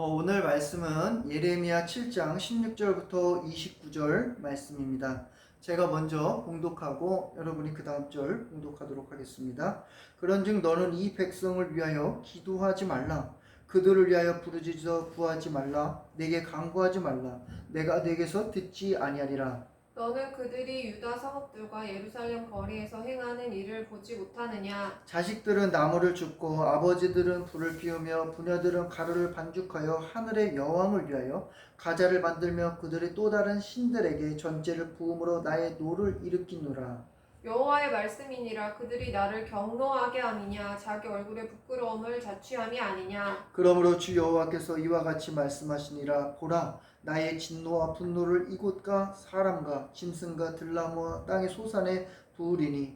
오늘 말씀은 예레미야 7장 16절부터 29절 말씀입니다. 제가 먼저 봉독하고 여러분이 그 다음 절 봉독하도록 하겠습니다. 그런즉 너는 이 백성을 위하여 기도하지 말라. 그들을 위하여 부르짖어 구하지 말라. 내게 간구하지 말라. 내가 내게서 듣지 아니하리라. 너는 그들이 유다 성읍들과 예루살렘 거리에서 행하는 일을 보지 못하느냐? 자식들은 나무를 줍고 아버지들은 불을 피우며 부녀들은 가루를 반죽하여 하늘의 여왕을 위하여 가자를 만들며 그들의 또 다른 신들에게 전제를 부음으로 나의 노를 일으키노라. 여호와의 말씀이니라. 그들이 나를 경노하게 함이냐? 자기 얼굴의 부끄러움을 자취함이 아니냐? 그러므로 주 여호와께서 이와 같이 말씀하시니라. 보라, 나의 진노와 분노를 이곳과 사람과 짐승과 들나무와 땅의 소산에 부으리니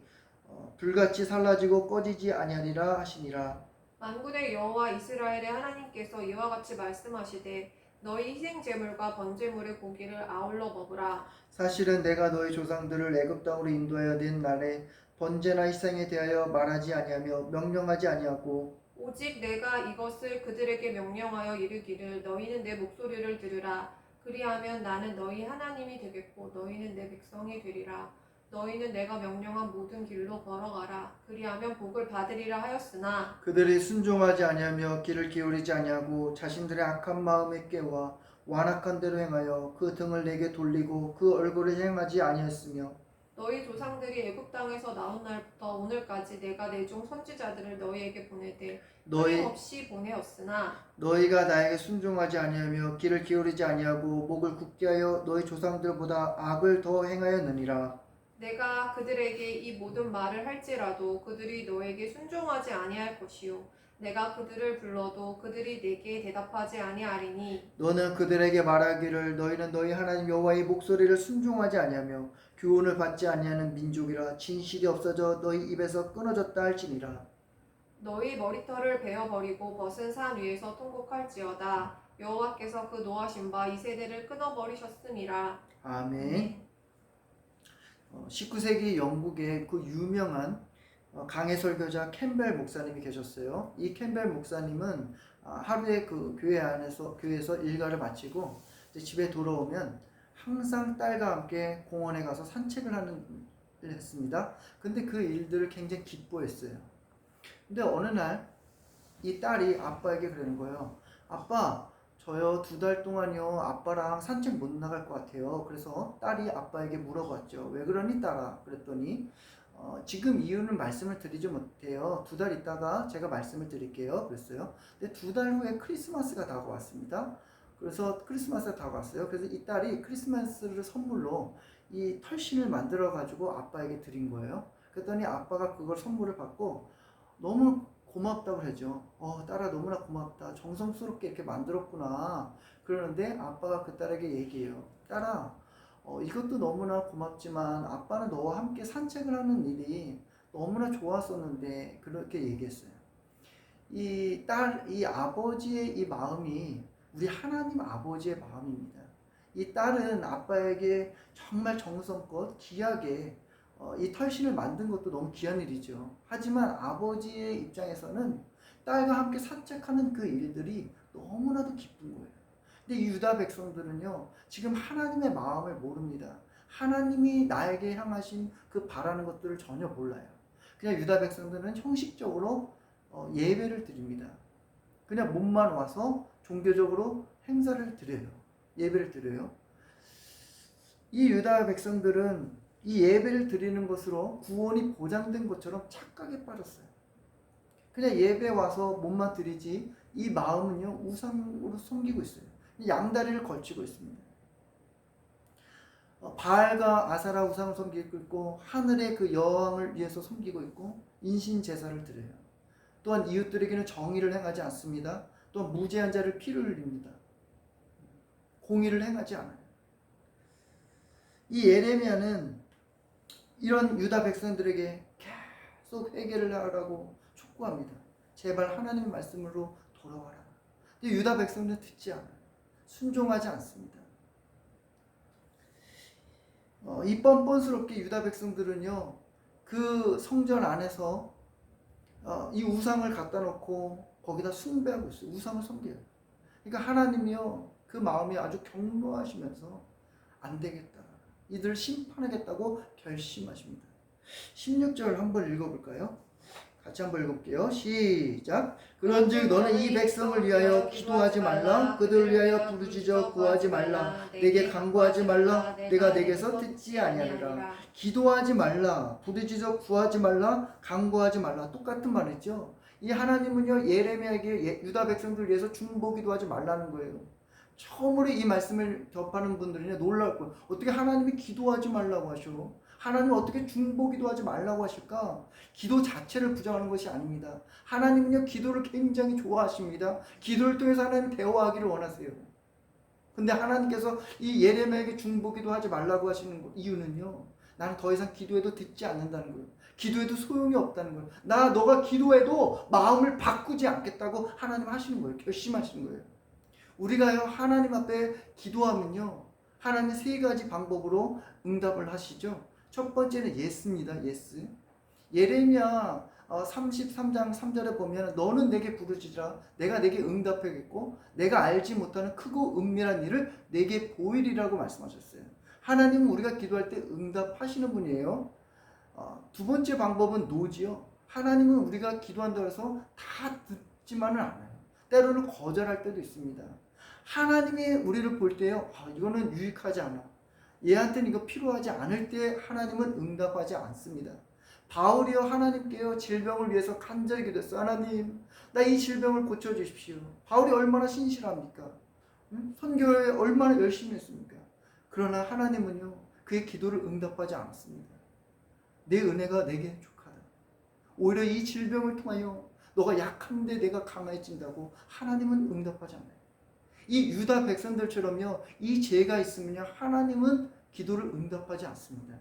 불같이 살라지고 꺼지지 아니하리라 하시니라. 만군의 여호와 이스라엘의 하나님께서 이와 같이 말씀하시되 너희 희생 제물과 번제물의 고기를 아울러 먹으라. 사실은 내가 너희 조상들을 애굽 땅으로 인도하여 낸 날에 번제나 희생에 대하여 말하지 아니하며 명령하지 아니하고 오직 내가 이것을 그들에게 명령하여 이르기를 너희는 내 목소리를 들으라. 그리하면 나는 너희 하나님이 되겠고 너희는 내 백성이 되리라. 너희는 내가 명령한 모든 길로 걸어가라. 그리하면 복을 받으리라 하였으나 그들이 순종하지 아니하며 귀를 기울이지 아니하고 자신들의 악한 마음에 깨와 완악한 대로 행하여 그 등을 내게 돌리고 그 얼굴을 향하지 아니했으며 너희 조상들이 애굽 땅에서 나온 날부터 오늘까지 내가 내 종 선지자들을 너희에게 보내되 끊임없이 보내었으나 너희가 나에게 순종하지 아니하며 귀를 기울이지 아니하고 목을 굳게 하여 너희 조상들보다 악을 더 행하였느니라. 내가 그들에게 이 모든 말을 할지라도 그들이 너에게 순종하지 아니할 것이요 내가 그들을 불러도 그들이 내게 대답하지 아니하리니 너는 그들에게 말하기를 너희는 너희 하나님 여호와의 목소리를 순종하지 아니하며 교훈을 받지 아니하는 민족이라 진실이 없어져 너희 입에서 끊어졌다 할지니라. 너희 머리털을 베어버리고 벗은 산 위에서 통곡할지어다. 여호와께서 그 노하신 바 이 세대를 끊어버리셨음이라. 아멘. 19세기 영국의 그 유명한 강해 설교자 캠벨 목사님이 계셨어요. 이 캠벨 목사님은 하루에 그 교회에서 일과를 마치고 이제 집에 돌아오면 항상 딸과 함께 공원에 가서 산책을 하는 일을 했습니다. 근데 그 일들을 굉장히 기뻐했어요. 근데 어느 날 이 딸이 아빠에게 그러는 거예요. 아빠, 저요 2달 동안요 아빠랑 산책 못 나갈 것 같아요. 그래서 딸이 아빠에게 물어봤죠. 왜 그러니 딸아? 그랬더니 지금 이유는 말씀을 드리지 못해요. 2달 있다가 제가 말씀을 드릴게요. 그랬어요. 근데 2달 후에 크리스마스가 다가왔습니다. 그래서 크리스마스가 다가왔어요. 그래서 이 딸이 크리스마스를 선물로 이 털신을 만들어 가지고 아빠에게 드린 거예요. 그랬더니 아빠가 그걸 선물을 받고 너무 고맙다고 하죠. 딸아 너무나 고맙다. 정성스럽게 이렇게 만들었구나. 그러는데 아빠가 그 딸에게 얘기해요. 딸아, 이것도 너무나 고맙지만 아빠는 너와 함께 산책을 하는 일이 너무나 좋았었는데 그렇게 얘기했어요. 이 아버지의 이 마음이 우리 하나님 아버지의 마음입니다. 이 딸은 아빠에게 정말 정성껏 귀하게 이 털신을 만든 것도 너무 귀한 일이죠. 하지만 아버지의 입장에서는 딸과 함께 산책하는 그 일들이 너무나도 기쁜 거예요. 근데 이 유다 백성들은요, 지금 하나님의 마음을 모릅니다. 하나님이 나에게 향하신 그 바라는 것들을 전혀 몰라요. 그냥 유다 백성들은 형식적으로 예배를 드립니다. 그냥 몸만 와서 종교적으로 행사를 드려요. 예배를 드려요. 이 유다 백성들은 이 예배를 드리는 것으로 구원이 보장된 것처럼 착각에 빠졌어요. 그냥 예배 와서 몸만 드리지 이 마음은요 우상으로 섬기고 있어요. 양다리를 걸치고 있습니다. 바알과 아사라 우상을 섬기고 있고 하늘의 그 여왕을 위해서 섬기고 있고 인신 제사를 드려요. 또한 이웃들에게는 정의를 행하지 않습니다. 또한 무죄한 자를 피를 흘립니다. 공의를 행하지 않아요. 이 예레미야는 이런 유다 백성들에게 계속 회개를 하라고 촉구합니다. 제발 하나님 말씀으로 돌아와라. 근데 유다 백성들은 듣지 않아요. 순종하지 않습니다. 이 뻔뻔스럽게 유다 백성들은요, 그 성전 안에서 이 우상을 갖다 놓고 거기다 숭배하고 있어요. 우상을 섬겨요. 그러니까 하나님이요 그 마음이 아주 경고하시면서 안 되겠다. 이들을 심판하겠다고 결심하십니다. 16절 한번 읽어볼까요? 같이 한번 읽어볼게요. 시작. 그런즉 너는 이 백성을 위하여 기도하지 말라. 그들을 위하여 부르짖어 구하지 말라. 내게 간구하지 말라. 내가 내게서 듣지 아니하리라. 기도하지 말라. 부르짖어 구하지 말라. 간구하지 말라. 똑같은 말이죠. 이 하나님은요 예레미야에게 유다 백성들 위해서 중보기도 하지 말라는 거예요. 처음으로 이 말씀을 접하는 분들은 놀랄 거예요. 어떻게 하나님이 기도하지 말라고 하셔? 하나님은 어떻게 중보기도 하지 말라고 하실까? 기도 자체를 부정하는 것이 아닙니다. 하나님은요 기도를 굉장히 좋아하십니다. 기도를 통해서 하나님 대화하기를 원하세요. 근데 하나님께서 이 예레미야에게 중보기도 하지 말라고 하시는 이유는요, 나는 더 이상 기도해도 듣지 않는다는 거예요. 기도해도 소용이 없다는 거예요. 너가 기도해도 마음을 바꾸지 않겠다고 하나님 하시는 거예요. 결심하시는 거예요. 우리가요 하나님 앞에 기도하면요 하나님 세 가지 방법으로 응답을 하시죠. 첫 번째는 예스입니다. 예스. 예레미야 33장 3절에 보면 너는 내게 부르짖으라. 내가 내게 응답하겠고 내가 알지 못하는 크고 은밀한 일을 내게 보이리라고 말씀하셨어요. 하나님은 우리가 기도할 때 응답하시는 분이에요. 두 번째 방법은 노지요. 하나님은 우리가 기도한다고 해서 다 듣지만은 않아요. 때로는 거절할 때도 있습니다. 하나님이 우리를 볼 때요, 이거는 유익하지 않아. 얘한테는 이거 필요하지 않을 때 하나님은 응답하지 않습니다. 바울이요 하나님께요 질병을 위해서 간절히 기도했어. 하나님, 나 이 질병을 고쳐주십시오. 바울이 얼마나 신실합니까? 선교에 얼마나 열심히 했습니까? 그러나 하나님은요 그의 기도를 응답하지 않았습니다. 내 은혜가 내게 족하다. 오히려 이 질병을 통하여 너가 약한데 내가 강해진다고 하나님은 응답하지 않아요. 이 유다 백성들처럼요 이 죄가 있으면요 하나님은 기도를 응답하지 않습니다.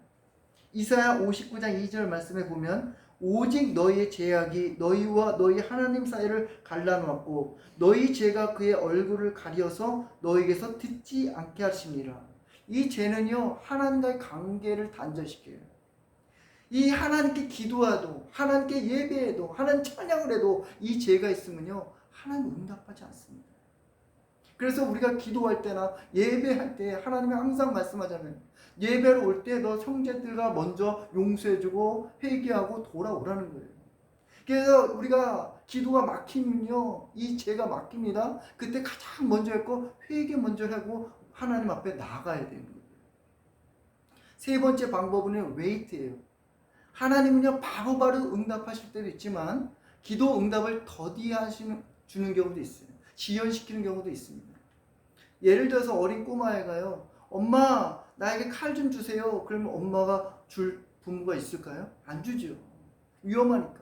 이사야 59장 2절 말씀에 보면 오직 너희의 죄악이 너희와 너희 하나님 사이를 갈라놓았고 너희 죄가 그의 얼굴을 가려서 너희에게서 듣지 않게 하심이라. 이 죄는요 하나님과의 관계를 단절시켜요. 이 하나님께 기도해도 하나님께 예배해도 하나님 찬양을 해도 이 죄가 있으면요 하나님 응답하지 않습니다. 그래서 우리가 기도할 때나 예배할 때 하나님이 항상 말씀하잖아요. 예배로 올 때 너 형제들과 먼저 용서해주고 회개하고 돌아오라는 거예요. 그래서 우리가 기도가 막히면요 이 죄가 막힙니다. 그때 가장 먼저 했고 회개 먼저 하고 하나님 앞에 나가야 되는 거예요. 세 번째 방법은 웨이트예요. 하나님은요 바로바로 응답하실 때도 있지만 기도 응답을 더디하시는 주는 경우도 있어요. 지연시키는 경우도 있습니다. 예를 들어서 어린 꼬마애가요 엄마 나에게 칼 좀 주세요. 그러면 엄마가 줄 부모가 있을까요? 안 주죠. 위험하니까.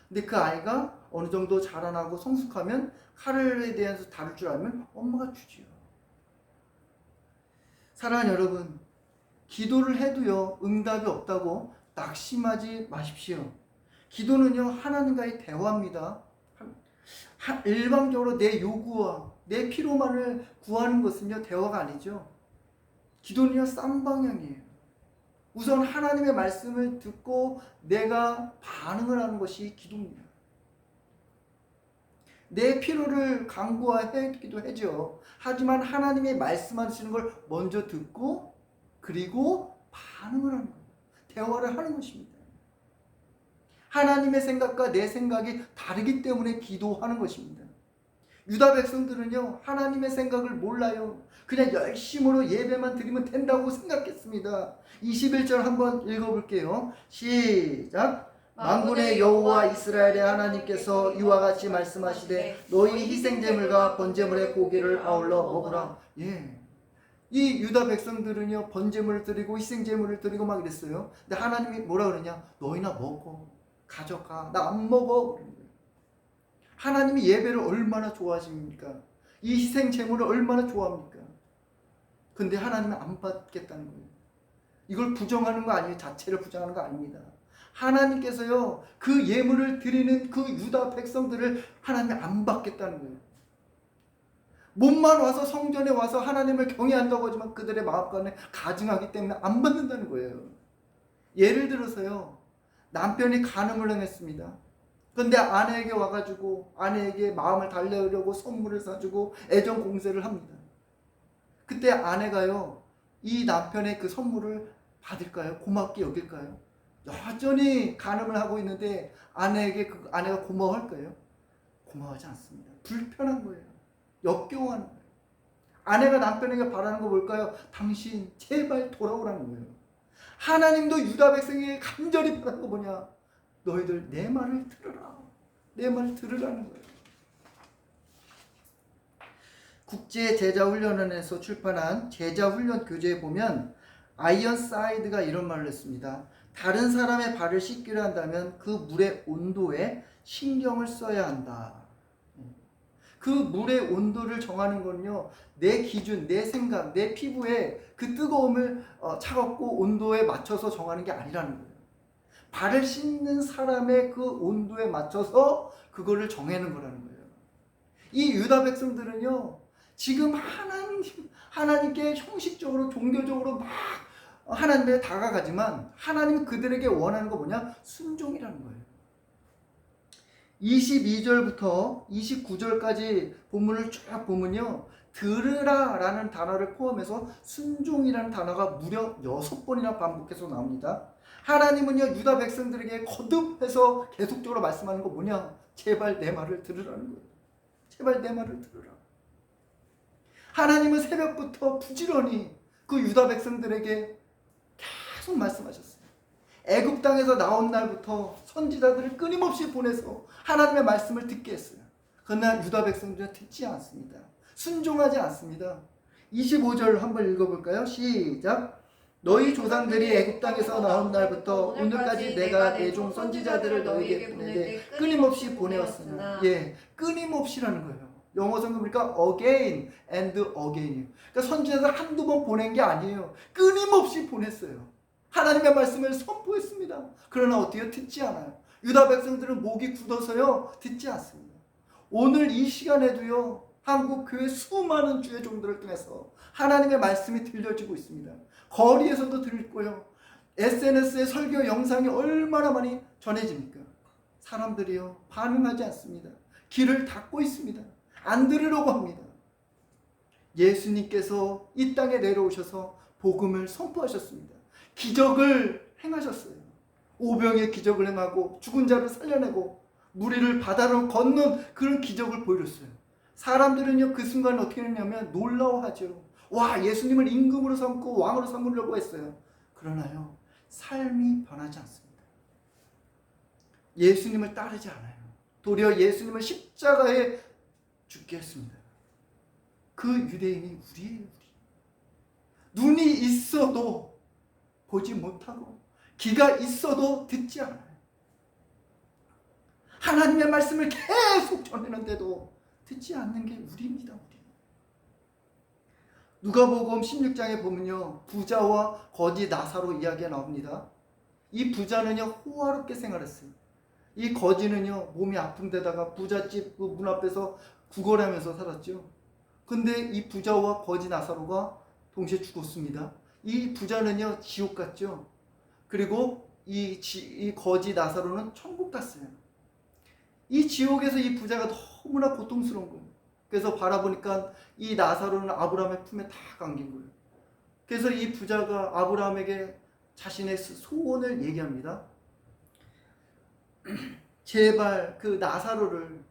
근데 그 아이가 어느 정도 자라나고 성숙하면 칼에 대해서 다룰 줄 알면 엄마가 주지요. 사랑하는 여러분, 기도를 해도요 응답이 없다고 낙심하지 마십시오. 기도는요 하나님과의 대화입니다. 일방적으로 내 요구와 내 필요만을 구하는 것은요 대화가 아니죠. 기도는요 쌍방향이에요. 우선 하나님의 말씀을 듣고 내가 반응을 하는 것이 기도입니다. 내 필요를 간구하기도 하죠. 하지만 하나님의 말씀하시는 걸 먼저 듣고 그리고 반응을 하는 거예요. 대화를 하는 것입니다. 하나님의 생각과 내 생각이 다르기 때문에 기도하는 것입니다. 유다 백성들은요 하나님의 생각을 몰라요. 그냥 열심으로 예배만 드리면 된다고 생각했습니다. 21절 한번 읽어볼게요. 시작. 만군의 여호와 이스라엘의 하나님께서 이와 같이 말씀하시되 너희 희생제물과 번제물의 고기를 아울러 먹으라. 이 유다 백성들은요 번제물을 드리고 희생제물을 드리고 막 이랬어요. 근데 하나님이 뭐라 그러냐? 너희나 먹어, 가져가, 나 안 먹어. 하나님이 예배를 얼마나 좋아하십니까? 이 희생제물을 얼마나 좋아합니까? 근데 하나님은 안 받겠다는 거예요. 이걸 부정하는 거 아니에요. 자체를 부정하는 거 아닙니다. 하나님께서요 그 예물을 드리는 그 유다 백성들을 하나님이 안 받겠다는 거예요. 몸만 와서 성전에 와서 하나님을 경외한다고 하지만 그들의 마음과는 가증하기 때문에 안 받는다는 거예요. 예를 들어서요 남편이 간음을 행했습니다. 근데 아내에게 와가지고 아내에게 마음을 달래려고 선물을 사주고 애정 공세를 합니다. 그때 아내가요, 이 남편의 그 선물을 받을까요? 고맙게 여길까요? 여전히 간음을 하고 있는데 아내에게 아내가 고마워할까요? 고마워하지 않습니다. 불편한 거예요. 역겨워하는 거예요. 아내가 남편에게 바라는 거 뭘까요? 당신 제발 돌아오라는 거예요. 하나님도 유다 백성에게 간절히 바라는 거 뭐냐? 너희들 내 말을 들으라. 내 말을 들으라는 거예요. 국제 제자훈련원에서 출판한 제자훈련 교재에 보면 아이언사이드가 이런 말을 했습니다. 다른 사람의 발을 씻기려 한다면 그 물의 온도에 신경을 써야 한다. 그 물의 온도를 정하는 건요, 내 기준, 내 생각, 내 피부에 그 뜨거움을 차갑고 온도에 맞춰서 정하는 게 아니라는 거예요. 발을 씻는 사람의 그 온도에 맞춰서 그거를 정하는 거라는 거예요. 이 유다 백성들은요, 지금 하나님께 형식적으로 종교적으로 막 하나님에 다가가지만 하나님은 그들에게 원하는 거 뭐냐? 순종이라는 거예요. 22절부터 29절까지 본문을 쭉 보면요, 들으라 라는 단어를 포함해서 순종이라는 단어가 무려 6번이나 반복해서 나옵니다. 하나님은요, 유다 백성들에게 거듭해서 계속적으로 말씀하는 거 뭐냐? 제발 내 말을 들으라는 거예요. 제발 내 말을 들으라. 하나님은 새벽부터 부지런히 그 유다 백성들에게 계속 말씀하셨어요. 애굽 땅에서 나온 날부터 선지자들을 끊임없이 보내서 하나님의 말씀을 듣게 했어요. 그러나 유다 백성들은 듣지 않습니다. 순종하지 않습니다. 25절 한번 읽어볼까요? 시작. 너희 조상들이 애굽 땅에서 나온 날부터 오늘까지 내가 내 종 선지자들을 너희에게 보내되 끊임없이 보내었으나, 끊임없이라는 거예요. 영어 성경 보니까 again and again. 그러니까 선지자들 한두 번 보낸 게 아니에요. 끊임없이 보냈어요. 하나님의 말씀을 선포했습니다. 그러나 어때요? 듣지 않아요. 유다 백성들은 목이 굳어서요, 듣지 않습니다. 오늘 이 시간에도요, 한국 교회 수많은 주의 종들을 통해서 하나님의 말씀이 들려지고 있습니다. 거리에서도 들리고요, SNS의 설교 영상이 얼마나 많이 전해집니까? 사람들이요, 반응하지 않습니다. 귀를 닫고 있습니다. 안 들으려고 합니다. 예수님께서 이 땅에 내려오셔서 복음을 선포하셨습니다. 기적을 행하셨어요. 오병의 기적을 행하고 죽은 자를 살려내고 무리를 바다로 건넌 그런 기적을 보여줬어요. 사람들은요, 그 순간 어떻게 했냐면 놀라워하죠. 와, 예수님을 임금으로 삼고 왕으로 삼으려고 했어요. 그러나요, 삶이 변하지 않습니다. 예수님을 따르지 않아요. 도리어 예수님을 십자가에 죽게 했습니다. 그 유대인이 우리예요. 눈이 있어도 보지 못하고 귀가 있어도 듣지 않아요. 하나님의 말씀을 계속 전하는데도 듣지 않는 게 우리입니다. 우리. 누가복음 16장에 보면요, 부자와 거지 나사로 이야기가 나옵니다. 이 부자는요, 호화롭게 생활했어요. 이 거지는요, 몸이 아픈 데다가 부잣집 그 문 앞에서 구걸하면서 살았죠. 근데 이 부자와 거지 나사로가 동시에 죽었습니다. 이 부자는요, 지옥 갔죠. 그리고 이 거지 나사로는 천국 갔어요. 이 지옥에서 이 부자가 너무나 고통스러운 거예요. 그래서 바라보니까 이 나사로는 아브라함의 품에 다 감긴 거예요. 그래서 이 부자가 아브라함에게 자신의 소원을 얘기합니다. 제발 그 나사로를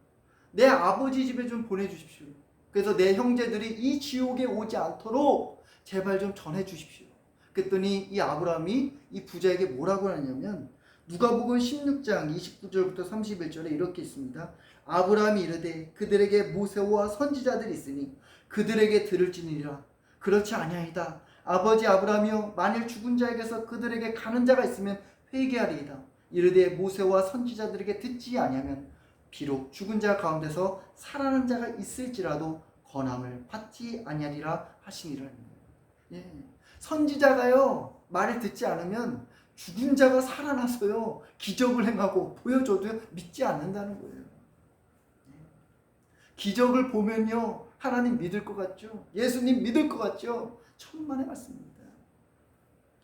내 아버지 집에 좀 보내주십시오. 그래서 내 형제들이 이 지옥에 오지 않도록 제발 좀 전해주십시오. 그랬더니 이 아브라함이 이 부자에게 뭐라고 하냐면, 누가복음 16장 29절부터 31절에 이렇게 있습니다. 아브라함이 이르되 그들에게 모세와 선지자들이 있으니 그들에게 들을지니라. 그렇지 아니하이다. 아버지 아브라함이여, 만일 죽은 자에게서 그들에게 가는 자가 있으면 회개하리이다. 이르되 모세와 선지자들에게 듣지 아니하면 비록 죽은 자 가운데서 살아난 자가 있을지라도 권함을 받지 아니하리라 하시니라. 선지자가요, 말을 듣지 않으면 죽은 자가 살아나서요, 기적을 행하고 보여줘도 믿지 않는다는 거예요. 기적을 보면요, 하나님 믿을 것 같죠? 예수님 믿을 것 같죠? 천만의 말씀입니다.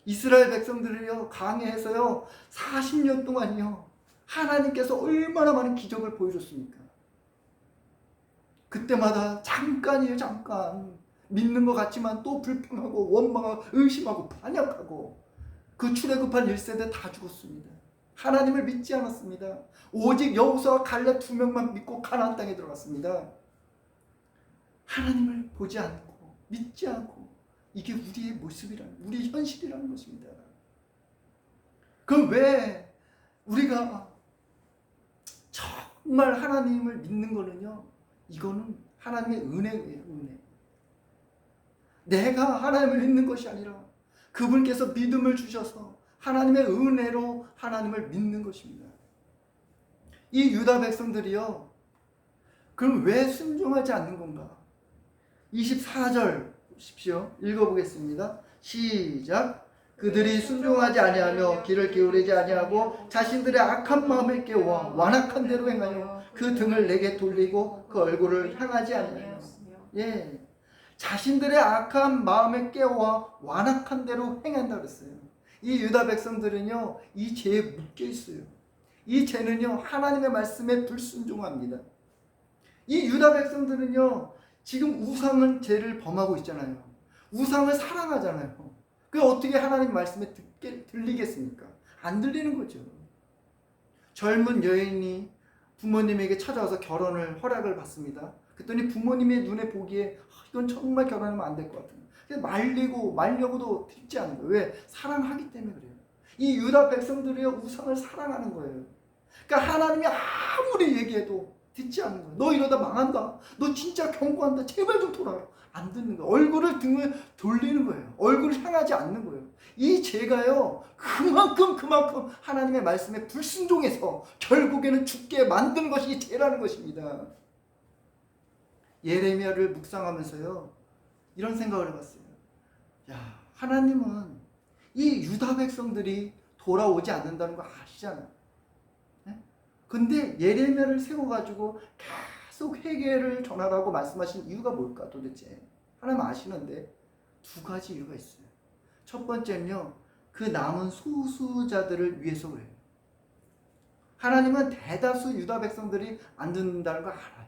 이스라엘 백성들을요, 강해해서요 40년 동안요 하나님께서 얼마나 많은 기적을 보여줬습니까? 그때마다 잠깐이에요, 잠깐. 믿는 것 같지만 또 불평하고 원망하고 의심하고 반역하고 그 출애굽한 1세대 다 죽었습니다. 하나님을 믿지 않았습니다. 오직 여호수아와 갈렙 2명만 믿고 가나안 땅에 들어갔습니다. 하나님을 보지 않고 믿지 않고, 이게 우리의 모습이라는, 우리의 현실이라는 것입니다. 그럼 왜 우리가 정말 하나님을 믿는 거는요, 이거는 하나님의 은혜예요, 은혜. 내가 하나님을 믿는 것이 아니라 그분께서 믿음을 주셔서 하나님의 은혜로 하나님을 믿는 것입니다. 이 유다 백성들이요, 그럼 왜 순종하지 않는 건가? 24절 보십시오. 읽어보겠습니다. 시작. 그들이 순종하지 아니하며 귀를 기울이지 아니하고 자신들의 악한 마음을 깨워 완악한 대로 행하여 그 등을 내게 돌리고 그 얼굴을 향하지 아니하며. 예, 자신들의 악한 마음을 깨워 완악한 대로 행한다 그랬어요. 이 유다 백성들은요, 이 죄에 묶여 있어요. 이 죄는요, 하나님의 말씀에 불순종합니다. 이 유다 백성들은요, 지금 우상은 죄를 범하고 있잖아요. 우상을 사랑하잖아요. 그게 어떻게 하나님 말씀에 들리겠습니까? 안 들리는 거죠. 젊은 여인이 부모님에게 찾아와서 결혼을 허락을 받습니다. 그랬더니 부모님의 눈에 보기에 이건 정말 결혼하면 안 될 것 같은, 말리고 말려고도 듣지 않는 거예요. 왜? 사랑하기 때문에 그래요. 이 유다 백성들이 우상을 사랑하는 거예요. 그러니까 하나님이 아무리 얘기해도 듣지 않는 거예요. 너 이러다 망한다. 너 진짜 경고한다. 제발 좀 돌아요. 안 듣는 거예요. 얼굴을 등을 돌리는 거예요. 얼굴을 향하지 않는 거예요. 이 죄가요, 그만큼 하나님의 말씀에 불순종해서 결국에는 죽게 만든 것이 이 죄라는 것입니다. 예레미야를 묵상하면서요, 이런 생각을 해봤어요. 야, 하나님은 이 유다 백성들이 돌아오지 않는다는 거 아시잖아요. 네? 근데 예레미야를 세워가지고 계속 회개를 전하라고 말씀하신 이유가 뭘까 도대체? 하나님 아시는데 두 가지 이유가 있어요. 첫 번째는요, 그 남은 소수자들을 위해서 그래요. 하나님은 대다수 유다 백성들이 안 듣는다는 걸 알아요.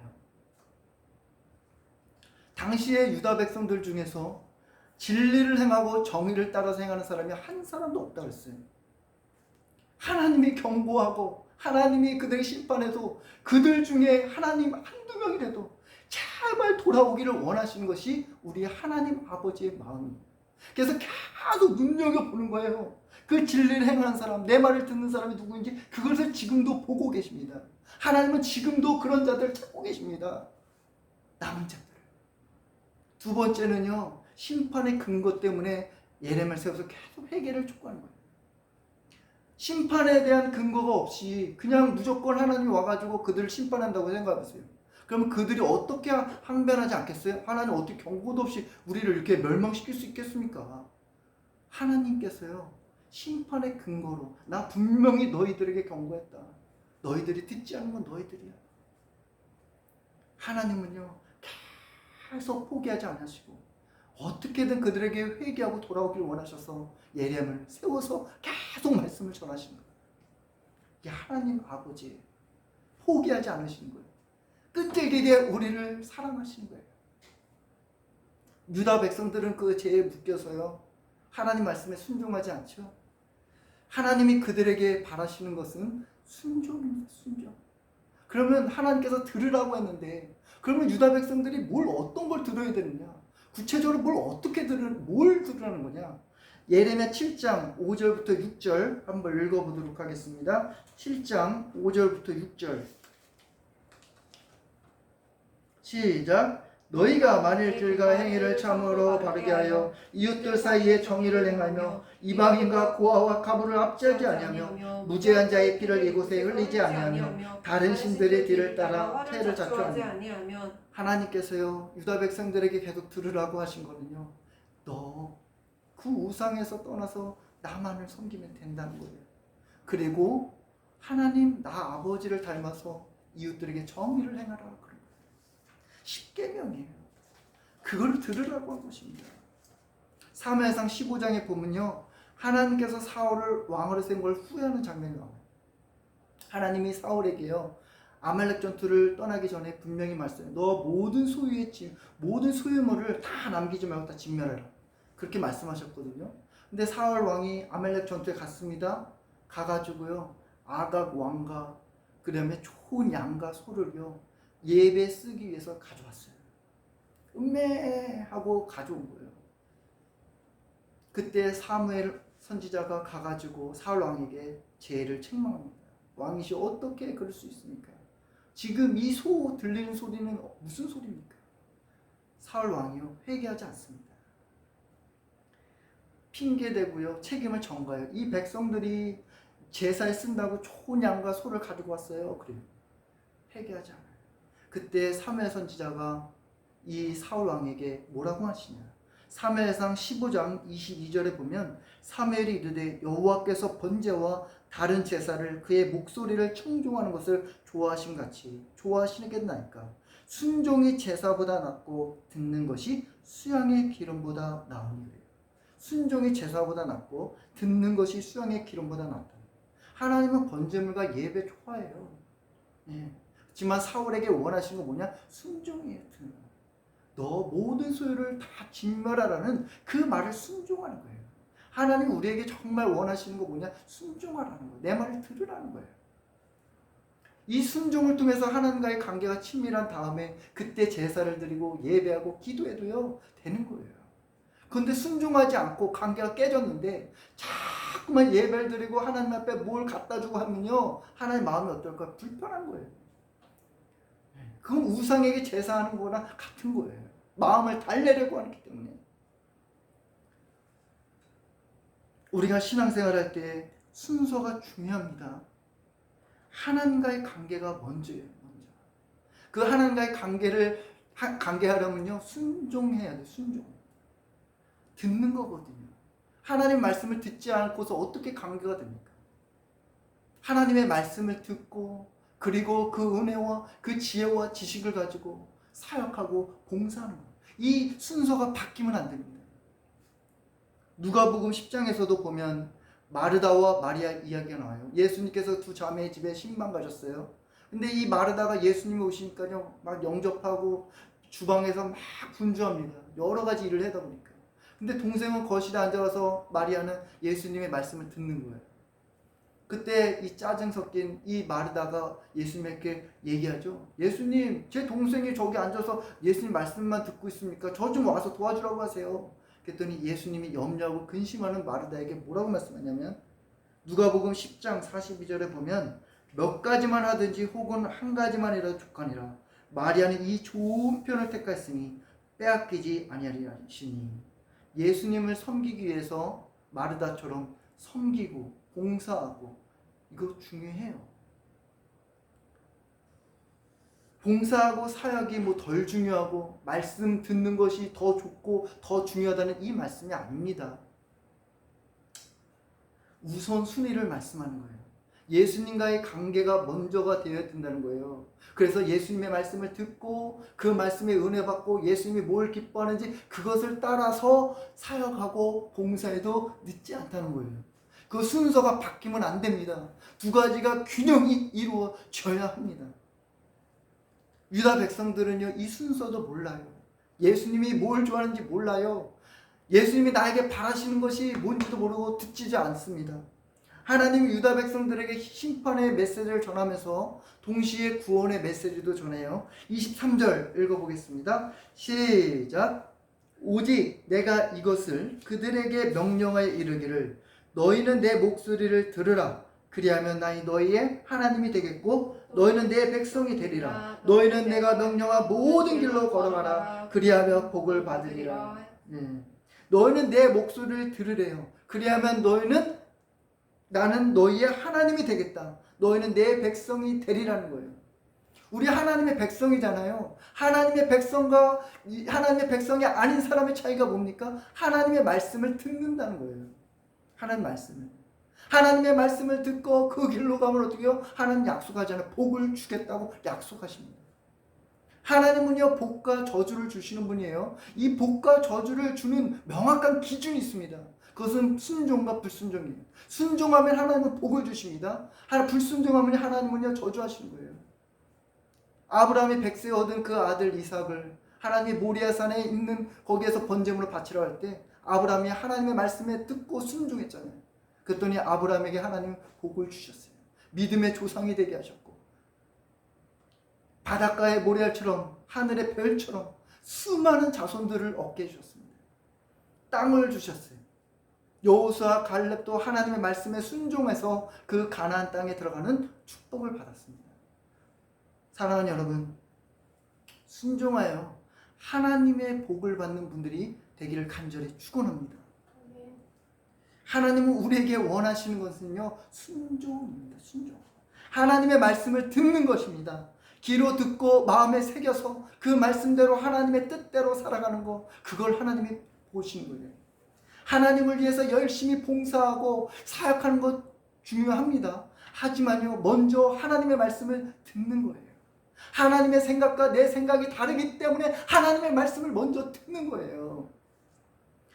당시의 유다 백성들 중에서 진리를 행하고 정의를 따라서 행하는 사람이 한 사람도 없다 그랬어요. 하나님이 경고하고 하나님이 그들을 심판해도 그들 중에 하나님 한두 명이라도 제발 돌아오기를 원하시는 것이 우리 하나님 아버지의 마음입니다. 그래서 계속 눈여겨보는 거예요. 그 진리를 행하는 사람, 내 말을 듣는 사람이 누구인지 그것을 지금도 보고 계십니다. 하나님은 지금도 그런 자들을 찾고 계십니다. 남은 자들. 두 번째는요, 심판의 근거 때문에 예레미야를 세워서 계속 회개를 촉구하는 거예요. 심판에 대한 근거가 없이 그냥 무조건 하나님이 와가지고 그들을 심판한다고 생각하세요. 그러면 그들이 어떻게 항변하지 않겠어요? 하나님 어떻게 경고도 없이 우리를 이렇게 멸망시킬 수 있겠습니까? 하나님께서요, 심판의 근거로 나 분명히 너희들에게 경고했다. 너희들이 듣지 않는 건 너희들이야. 하나님은요, 계속 포기하지 않으시고 어떻게든 그들에게 회개하고 돌아오기를 원하셔서 예레미야를 세워서 계속 말씀을 전하시는 거예요. 이게 하나님 아버지예요. 포기하지 않으시는 거예요. 끝들이게 우리를 사랑하시는 거예요. 유다 백성들은 그 죄에 묶여서요, 하나님 말씀에 순종하지 않죠. 하나님이 그들에게 바라시는 것은 순종입니다. 순종. 그러면 하나님께서 들으라고 했는데, 그러면 유다 백성들이 어떤 걸 들어야 되느냐? 구체적으로 뭘 들으라는 거냐? 예레미야 7장 5절부터 6절 한번 읽어보도록 하겠습니다. 7장 5절부터 6절. 시작. 너희가 만일 길가 행위를 참으로 바르게 하여 이웃들 사이에 정의를 행하며 이방인과 고아와 가부를 압제하지 아니하며 무죄한 자의 피를 이곳에 흘리지 아니하며 다른 신들의 뒤를 따라 태를 자초하지 아니하며. 하나님께서요, 유다 백성들에게 계속 들으라고 하신 거는요, 너 그 우상에서 떠나서 나만을 섬기면 된다는 거예요. 그리고 하나님 나 아버지를 닮아서 이웃들에게 정의를 행하라 그런 거예요. 십계명이에요. 그걸 들으라고 한 것입니다. 사무엘상 15장에 보면요, 하나님께서 사울을 왕으로 세운 걸 후회하는 장면이 나와요. 하나님이 사울에게요, 아말렉 전투를 떠나기 전에 분명히 말씀해요. 너 모든 모든 소유물을 다 남기지 말고 다 진멸해라. 그렇게 말씀하셨거든요. 근데 사울 왕이 아말렉 전투에 갔습니다. 가가지고요, 아각 왕과 그다음에 좋은 양과 소를요, 예배 쓰기 위해서 가져왔어요. 음매하고 가져온 거예요. 그때 사무엘 선지자가 가가지고 사울 왕에게 죄를 책망합니다. 왕이시 어떻게 그럴 수 있습니까? 지금 이 들리는 소리는 무슨 소리입니까? 사울 왕이요, 회개하지 않습니다. 핑계대고요, 책임을 전가해요. 이 백성들이 제사에 쓴다고 좋은 양과 소를 가지고 왔어요. 그래요. 회개하지 않아요. 그때 사무엘 선지자가 이 사울 왕에게 뭐라고 하시냐? 사무엘상 15장 22절에 보면 사무엘이 이르되 여호와께서 번제와 다른 제사를 그의 목소리를 청종하는 것을 좋아하신 같이 좋아하시겠나이까? 순종이 제사보다 낫고 듣는 것이 수양의 기름보다 나으니. 순종이 제사보다 낫고 듣는 것이 수양의 기름보다 낫다. 하나님은 번제물과 예배 좋아해요. 예. 하지만 사울에게 원하시는 거 뭐냐? 순종이에요. 너 모든 소유를 다 진멸하라는 그 말을 순종하는 거예요. 하나님 우리에게 정말 원하시는 거 뭐냐? 순종하라는 거예요. 내 말을 들으라는 거예요. 이 순종을 통해서 하나님과의 관계가 친밀한 다음에 그때 제사를 드리고 예배하고 기도해도요, 되는 거예요. 그런데 순종하지 않고 관계가 깨졌는데 자꾸만 예배를 드리고 하나님 앞에 뭘 갖다 주고 하면요, 하나님 마음이 어떨까? 불편한 거예요. 그건 우상에게 제사하는 거나 같은 거예요. 마음을 달래려고 하기 때문에. 우리가 신앙생활할 때 순서가 중요합니다. 하나님과의 관계가 먼저예요. 먼저. 그 하나님과의 관계하려면요, 순종해야 돼요. 순종. 듣는 거거든요. 하나님 말씀을 듣지 않고서 어떻게 관계가 됩니까? 하나님의 말씀을 듣고 그리고 그 은혜와 그 지혜와 지식을 가지고 사역하고 봉사하는 거예요. 이 순서가 바뀌면 안 됩니다. 누가복음 10장에서도 보면 마르다와 마리아 이야기가 나와요. 예수님께서 두 자매의 집에 신방 가셨어요. 근데 이 마르다가 예수님이 오시니까요, 막 영접하고 주방에서 막 분주합니다. 여러 가지 일을 하다 보니까. 근데 동생은 거실에 앉아서 마리아는 예수님의 말씀을 듣는 거예요. 그때 이 짜증 섞인 이 마르다가 예수님께 얘기하죠. 예수님, 제 동생이 저기 앉아서 예수님 말씀만 듣고 있습니까? 저 좀 와서 도와주라고 하세요. 그랬더니 예수님이 염려하고 근심하는 마르다에게 뭐라고 말씀하냐면, 누가복음 10장 42절에 보면 몇 가지만 하든지 혹은 한 가지만이라도 족하니라. 마리아는 이 좋은 편을 택하였으니 빼앗기지 아니하리시니. 예수님을 섬기기 위해서 마르다처럼 섬기고 봉사하고, 이거 중요해요. 봉사하고 사역이 뭐 덜 중요하고 말씀 듣는 것이 더 좋고 더 중요하다는 이 말씀이 아닙니다. 우선 순위를 말씀하는 거예요. 예수님과의 관계가 먼저가 되어야 된다는 거예요. 그래서 예수님의 말씀을 듣고 그 말씀에 은혜 받고 예수님이 뭘 기뻐하는지 그것을 따라서 사역하고 봉사해도 늦지 않다는 거예요. 그 순서가 바뀌면 안 됩니다. 두 가지가 균형이 이루어져야 합니다. 유다 백성들은요, 이 순서도 몰라요. 예수님이 뭘 좋아하는지 몰라요. 예수님이 나에게 바라시는 것이 뭔지도 모르고 듣지도 않습니다. 하나님이 유다 백성들에게 심판의 메시지를 전하면서 동시에 구원의 메시지도 전해요. 23절 읽어보겠습니다. 시작. 오직 내가 이것을 그들에게 명령하여 이르기를 너희는 내 목소리를 들으라. 그리하면 나이 너희의 하나님이 되겠고 너희는 내 백성이 되리라. 너희는 내가 명령한 모든 길로 걸어가라. 그리하면 복을 받으리라. 너희는 내 목소리를 들으래요. 그리하면 나는 너희의 하나님이 되겠다. 너희는 내 백성이 되리라는 거예요. 우리 하나님의 백성이잖아요. 하나님의 백성과 하나님의 백성이 아닌 사람의 차이가 뭡니까? 하나님의 말씀을 듣는다는 거예요. 하나님의 말씀을 듣고 그 길로 가면 어떻게 해요? 하나님 약속하잖아요. 복을 주겠다고 약속하십니다. 하나님은요, 복과 저주를 주시는 분이에요. 이 복과 저주를 주는 명확한 기준이 있습니다. 그것은 순종과 불순종이에요. 순종하면 하나님은 복을 주십니다. 불순종하면 하나님은요 저주하시는 거예요. 아브라함이 백세 얻은 그 아들 이삭을 하나님이 모리아산에 있는 거기에서 번제물로 바치러 할 때 아브라함이 하나님의 말씀에 듣고 순종했잖아요. 그랬더니 아브라함에게 하나님은 복을 주셨어요. 믿음의 조상이 되게 하셨고 바닷가의 모래알처럼 하늘의 별처럼 수많은 자손들을 얻게 해주셨습니다. 땅을 주셨어요. 여호수아 갈렙도 하나님의 말씀에 순종해서 그 가나안 땅에 들어가는 축복을 받았습니다. 사랑하는 여러분, 순종하여 하나님의 복을 받는 분들이 되기를 간절히 축원합니다. 하나님은 우리에게 원하시는 것은요 순종입니다. 순종. 하나님의 말씀을 듣는 것입니다. 귀로 듣고 마음에 새겨서 그 말씀대로 하나님의 뜻대로 살아가는 거, 그걸 하나님이 보시는 거예요. 하나님을 위해서 열심히 봉사하고 사역하는 것 중요합니다. 하지만요 먼저 하나님의 말씀을 듣는 거예요. 하나님의 생각과 내 생각이 다르기 때문에 하나님의 말씀을 먼저 듣는 거예요.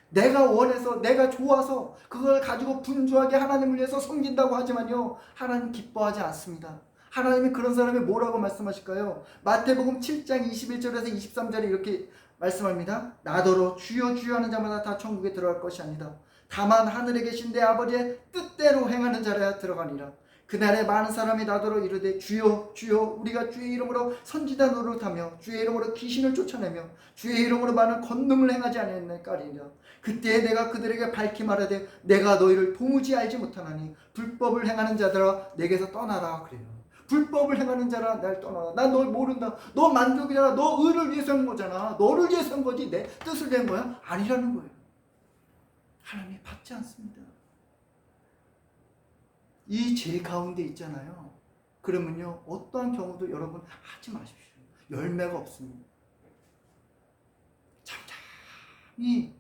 내가 원해서 내가 좋아서 그걸 가지고 분주하게 하나님을 위해서 섬긴다고 하지만요 하나님 기뻐하지 않습니다. 하나님이 그런 사람이 뭐라고 말씀하실까요? 마태복음 7장 21절에서 23절에 이렇게 말씀합니다. 나더러 주여 주여 하는 자마다 다 천국에 들어갈 것이 아니다. 다만 하늘에 계신 내 아버지의 뜻대로 행하는 자라야 들어가니라. 그날에 많은 사람이 나더러 이르되 주여 주여 우리가 주의 이름으로 선지자 노릇하며 주의 이름으로 귀신을 쫓아내며 주의 이름으로 많은 권능을 행하지 아니하였나이까리니라. 그때에 내가 그들에게 밝히 말하되 내가 너희를 도무지 알지 못하나니 불법을 행하는 자들아 내게서 떠나라 그래요. 불법을 행하는 자라 날 떠나라. 난 널 모른다. 너 만족이잖아. 너 의를 위해서 한 거잖아. 너를 위해서 한 거지 내 뜻을 낸 거야? 아니라는 거예요. 하나님이 받지 않습니다. 이 죄 가운데 있잖아요. 그러면요 어떠한 경우도 여러분 하지 마십시오. 열매가 없습니다. 잠잠히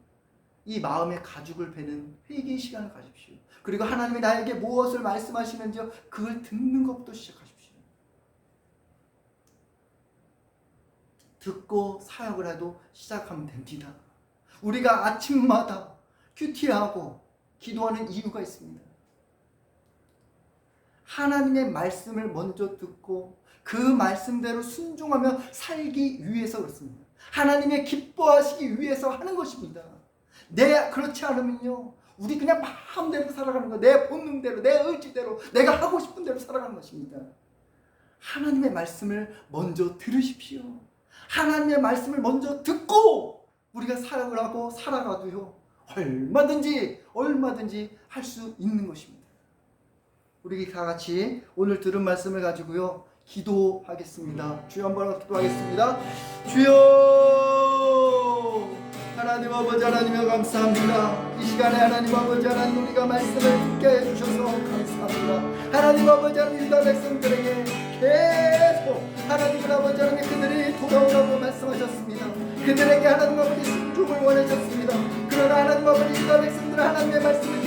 이 마음의 가죽을 베는 회개의 시간을 가십시오. 그리고 하나님이 나에게 무엇을 말씀하시는지 그걸 듣는 것부터 시작하십시오. 듣고 사역을 해도 시작하면 됩니다. 우리가 아침마다 큐티하고 기도하는 이유가 있습니다. 하나님의 말씀을 먼저 듣고 그 말씀대로 순종하며 살기 위해서 그렇습니다. 하나님의 기뻐하시기 위해서 하는 것입니다. 그렇지 않으면요 우리 그냥 마음대로 살아가는 거, 내 본능대로, 내 의지대로, 내가 하고 싶은 대로 살아가는 것입니다. 하나님의 말씀을 먼저 들으십시오. 하나님의 말씀을 먼저 듣고 우리가 사역을 하고 살아가도요 얼마든지 할 수 있는 것입니다. 우리 다 같이 오늘 들은 말씀을 가지고요 기도하겠습니다. 주여 한번 기도하겠습니다. 주여 하나님 아버지 하나님여 감사합니다. 이 시간에 하나님 아버지 하나님 우리가 말씀을 듣게 해주셔서 감사합니다. 하나님 아버지 하나님 유다 백성들에게 계속 하나님 아버지 하나님 그들이 돌아오라고 말씀하셨습니다. 그들에게 하나님 아버지 순종을 원하셨습니다. 그러나 하나님 아버지 유다 백성들은 하나님의 말씀을